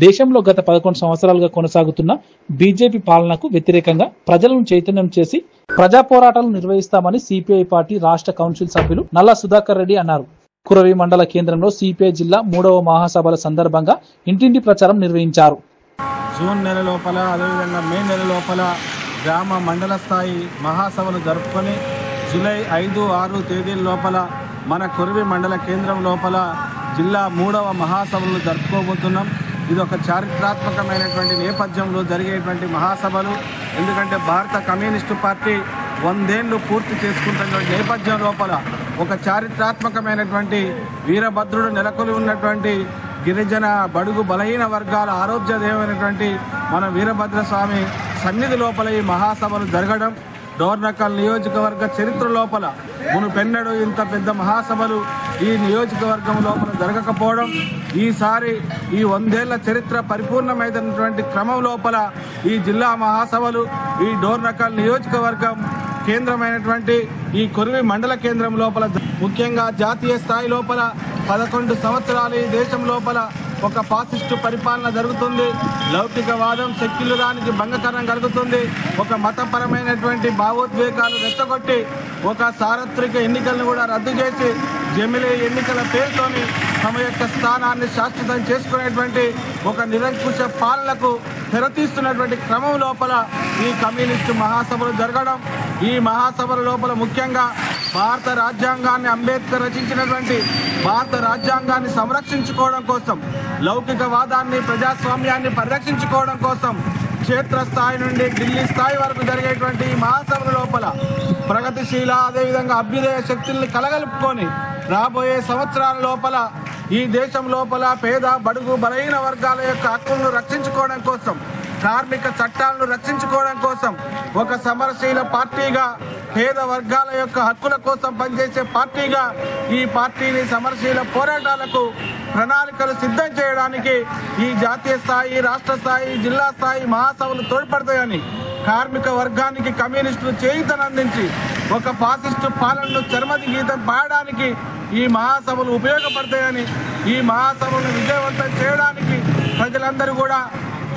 దేశంలో గత 11 సంవత్సరాలుగా కొనసాగుతున్న బీజేపీ పాలనకు వ్యతిరేకంగా ప్రజలను చైతన్యం చేసి ప్రజా పోరాటాలు నిర్వహిస్తామని సిపిఐ పార్టీ రాష్ట్ర కౌన్సిల్ సభ్యులు నల్లా సుధాకర్ రెడ్డి అన్నారు. కురవి మండల కేంద్రంలో సిపిఐ జిల్లా 3వ మహాసభల సందర్భంగా ఇంటింటి ప్రచారం నిర్వహించారు. జూన్ నెల లోపల అదేవిధంగా మే నెల లోపల గ్రామ మండల స్థాయి మహాసభలు జరుపుకొని జూలై 5, 6 తేదీల లోపల మన కురవి మండల కేంద్రం లోపల జిల్లా 3వ మహాసభలు జరుపుకోబోతున్నాం. ఇది ఒక చారిత్రాత్మకమైనటువంటి నేపథ్యంలో జరిగేటువంటి మహాసభలు. ఎందుకంటే భారత కమ్యూనిస్టు పార్టీ 100 ఏళ్లు పూర్తి చేసుకుంటున్నటువంటి నేపథ్యం లోపల ఒక చారిత్రాత్మకమైనటువంటి వీరభద్రుడు నెలకొలి ఉన్నటువంటి గిరిజన బడుగు బలహీన వర్గాల ఆరోగ్యదేవమైనటువంటి మన వీరభద్ర స్వామి సన్నిధి లోపల ఈ మహాసభలు జరగడం, డోర్నకల్ నియోజకవర్గ చరిత్ర లోపల మునుపెన్నడూ ఇంత పెద్ద మహాసభలు ఈ నియోజకవర్గం లోపల జరగకపోవడం, ఈసారి ఈ 100 ఏళ్ల చరిత్ర పరిపూర్ణమైనటువంటి క్రమం లోపల ఈ జిల్లా మహాసభలు ఈ డోర్నకల్ నియోజకవర్గం కేంద్రమైనటువంటి ఈ కురవి మండల కేంద్రం లోపల ముఖ్యంగా జాతీయ స్థాయి లోపల 11 సంవత్సరాలు ఈ దేశం లోపల ఒక ఫాసిస్టు పరిపాలన జరుగుతుంది. లౌకికవాదం సెక్యులరానికి భంగకరం కలుగుతుంది. ఒక మతపరమైనటువంటి భావోద్వేగాలు రెచ్చగొట్టి ఒక సార్వత్రిక ఎన్నికలను కూడా రద్దు చేసి జమిలీ ఎన్నికల పేరుతోని తమ యొక్క స్థానాన్ని శాశ్వతం చేసుకునేటువంటి ఒక నిరంకుశ పాలనకు తెరతీస్తున్నటువంటి క్రమం లోపల ఈ కమ్యూనిస్టు మహాసభలు జరగడం, ఈ మహాసభల లోపల ముఖ్యంగా భారత రాజ్యాంగాన్ని అంబేద్కర్ రచించినటువంటి భారత రాజ్యాంగాన్ని సంరక్షించుకోవడం కోసం, లౌకికవాదాన్ని ప్రజాస్వామ్యాన్ని పరిరక్షించుకోవడం కోసం క్షేత్రస్థాయి నుండి ఢిల్లీ స్థాయి వరకు జరిగేటువంటి ఈ మహాసభల లోపల ప్రగతిశీల అదేవిధంగా అభ్యుదయ శక్తుల్ని కలగలుపుకొని రాబోయే సంవత్సరాల లోపల ఈ దేశం లోపల పేద బడుగు బలహీన వర్గాల యొక్క హక్కులను రక్షించుకోవడం కోసం, కార్మిక చట్టాలను రక్షించుకోవడం కోసం ఒక సమరశీల పార్టీగా, పేద వర్గాల యొక్క హక్కుల కోసం పనిచేసే పార్టీగా ఈ పార్టీని సమరశీల పోరాటాలకు ప్రణాళికలు సిద్ధం చేయడానికి ఈ జాతీయ స్థాయి, రాష్ట్ర స్థాయి, జిల్లా స్థాయి మహాసభలు తోడ్పడతాయని, కార్మిక వర్గానికి కమ్యూనిస్టులు చేయూతనందించి ఒక ఫాసిస్టు పాలనను చర్మది గీతం పాడడానికి ఈ మహాసభలు ఉపయోగపడతాయని, ఈ మహాసభలను విజయవంతం చేయడానికి ప్రజలందరూ కూడా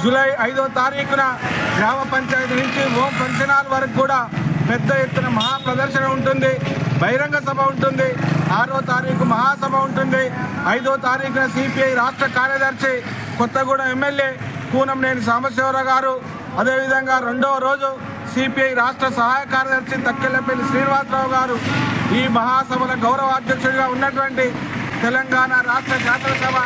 జూలై 5వ తారీఖున గ్రామ పంచాయతీ నుంచి ఓం ఫంక్షన్ హాల్ వరకు కూడా పెద్ద ఎత్తున మహాప్రదర్శన ఉంటుంది, బహిరంగ సభ ఉంటుంది. 6వ తారీఖు మహాసభ ఉంటుంది. 5వ తారీఖున సిపిఐ రాష్ట్ర కార్యదర్శి కొత్తగూడెం ఎమ్మెల్యే కూనంనేని సాంబశివరావు గారు, అదేవిధంగా 2వ రోజు సిపిఐ రాష్ట్ర సహాయ కార్యదర్శి తక్కెళ్లపల్లి శ్రీనివాసరావు గారు, ఈ మహాసభల గౌరవ అధ్యక్షుడిగా ఉన్నటువంటి తెలంగాణ రాష్ట్ర శాసనసభ